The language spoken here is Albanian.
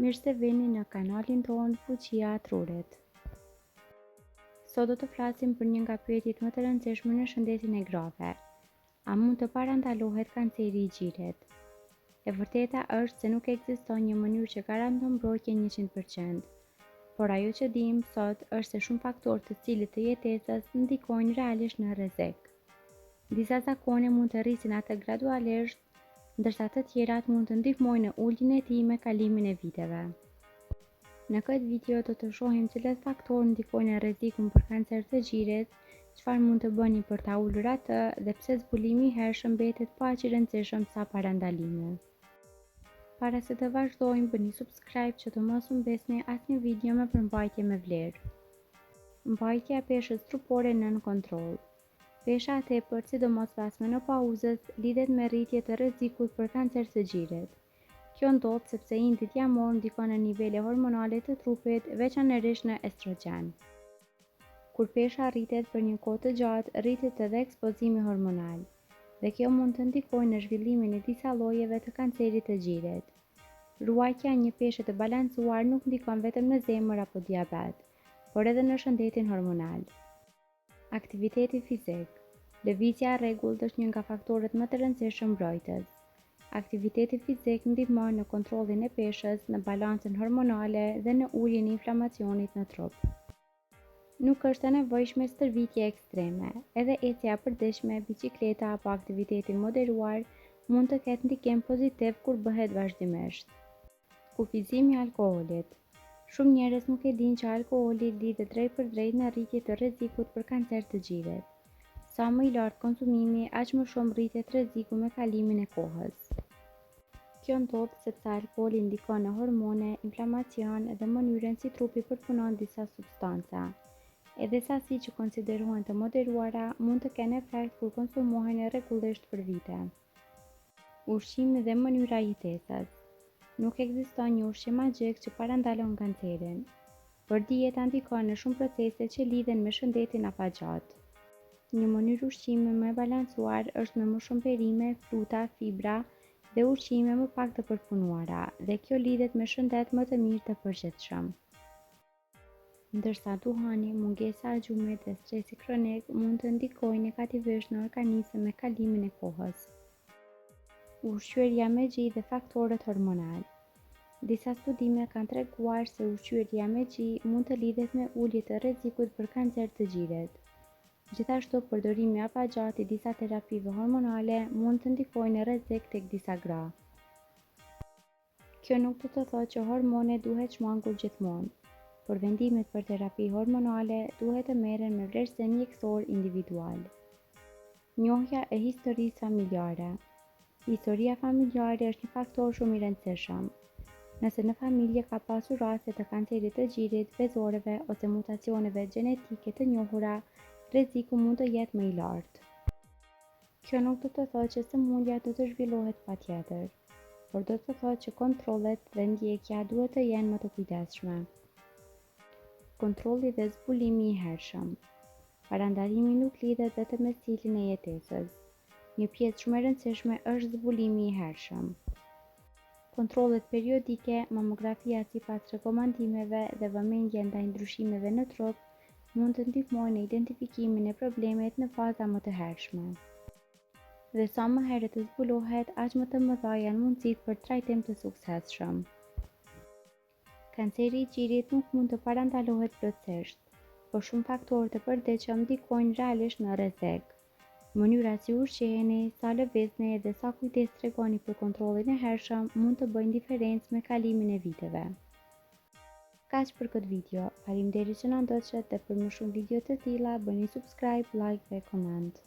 Mirë se vini në kanalin tonë Fuqia e Trurit. Sot do të flasim për një nga pyetjet më të rëndësishme në shëndetin e grave. A mund të parandalohet kanceri i gjirit? E vërteta është se nuk ekziston një mënyrë që garanton mbrojtjen 100%, por ajo që dimë sot është se shumë faktorë të cilët të jetesës ndikojnë realisht në rrezik. Disa zakone mund të rrisin atë gradualisht, ndërsa të tjerat mund të ndihmojnë në uljen e tij me kalimin e viteve. Në këtë video do të shohim cilat faktorë ndikojnë në rrezikun për kancer të gjirit, çfarë mund të bëni për ta ulur atë dhe pse zbulimi i hershëm mbetet aq i rëndësishëm sa parandalimi. Para se të vazhdojmë, bëni subscribe që të mos humbesni asnjë video me përmbajtje me vlerë. Mbajtja e peshës trupore nën kontroll. Pesha e tepërt, sidomos pas menopauzës, lidhet me rritje të rrezikut për kancer të gjirit. Kjo ndodh sepse indit jamor ndikon në nivele hormonale të trupit, veçanërisht në estrogen. Kur pesha rritet për një kohë të gjatë, rritet edhe ekspozimi hormonal, dhe kjo mund të ndikojë në zhvillimin e disa llojeve të kancerit të gjirit. Ruajtja e një peshe të balancuar nuk ndikon vetëm në zemër apo diabet, por edhe në shëndetin hormonal. Aktiviteti fizik. Lëvizja e rregullt është një nga faktorët më të rëndësishëm mbrojtës. Aktiviteti fizik ndihmon në kontrollin e peshës, në balancën hormonale dhe në uljen e inflamacionit në trup. Nuk është e nevojshme stërvitje ekstreme, edhe ecja e përditshme, biçikleta apo aktiviteti moderuar mund të ketë ndikim pozitiv kur bëhet vazhdimisht. Kufizimi i alkoolit. Shumë njerëz nuk e dinë që alkooli lidhet drejt për drejt në rritje të rrezikut për kancer të gjirit. Sa më i lartë konsumimi, aq më shumë rritet rreziku me kalimin e kohës. Kjo ndodh sepse alkooli ndikon në hormone, inflamacion dhe mënyrën si trupi përpunon disa substanca. Edhe sasi që konsiderohen të moderuara mund të kenë efekt kur konsumohen rregullisht për vite. Ushqimi dhe mënyra jetesës. Nuk ekziston një ushqim magjik që parandalon kancerin, por dieta ndikon në shumë procese që lidhen me shëndetin afatgjatë. Një mënyrë ushqimi më e balancuar është me më shumë perime, fruta, fibra dhe ushqime më pak të përpunuara, dhe kjo lidhet me shëndet më të mirë të përgjithshëm. Ndërsa duhani, mungesa e gjumit dhe stresi kronik mund të ndikojnë negativisht në organizëm me kalimin e kohës. Ushqyerja me gji dhe faktorët hormonal. Disa studime kanë treguar se ushqyerja me gji mund të lidhet me ulje të rrezikut për kancer të gjirit. Gjithashtu, përdorimi afatgjatë i disa terapive hormonale mund të ndikojë në rrezik tek disa gra. Kjo nuk do të thotë që hormonet duhet shmangur gjithmonë, por vendimet për terapi hormonale duhet të merren me vlerësim mjekësor individual. Njohja e historisë familjare. Historia familjare është një faktor shumë i rëndësishëm. Nëse në familje ka pasur raste të kancerit të gjirit, vezoreve ose mutacioneve gjenetike të njohura, rreziku mund të jetë më i lartë. Kjo nuk do të thotë që sëmundja do të zhvillohet patjetër, por do të thotë që kontrollet dhe ndjekja duhet të jenë më të kujdesshme. Kontrolli dhe zbulimi i hershëm. Parandalimi nuk lidhet vetëm me stilin e jetesës. Një pjesë shumë e rëndësishme është zbulimi i hershëm. Kontrollet periodike, mamografia sipas rekomandimeve dhe vëmendja ndaj ndryshimeve në trup mund të ndihmojnë në identifikimin e problemet në faza më të hershme. Dhe sa më herët të zbulohet, aq më të mëdha janë mundësitë për trajtim të suksesshëm. Kanceri i gjirit nuk mund të parandalohet plotësisht, por shumë faktorë të përditshëm ndikojnë realisht në rrezik. Mënyra si ushqeheni, sa lëvizni dhe sa kujdes tregoni për kontrollin e hershëm mund të bëjnë diferencë me kalimin e viteve. Kaq për këtë video. Faleminderit që na ndoqët, dhe për më shumë video të tilla bëni subscribe, like dhe comment.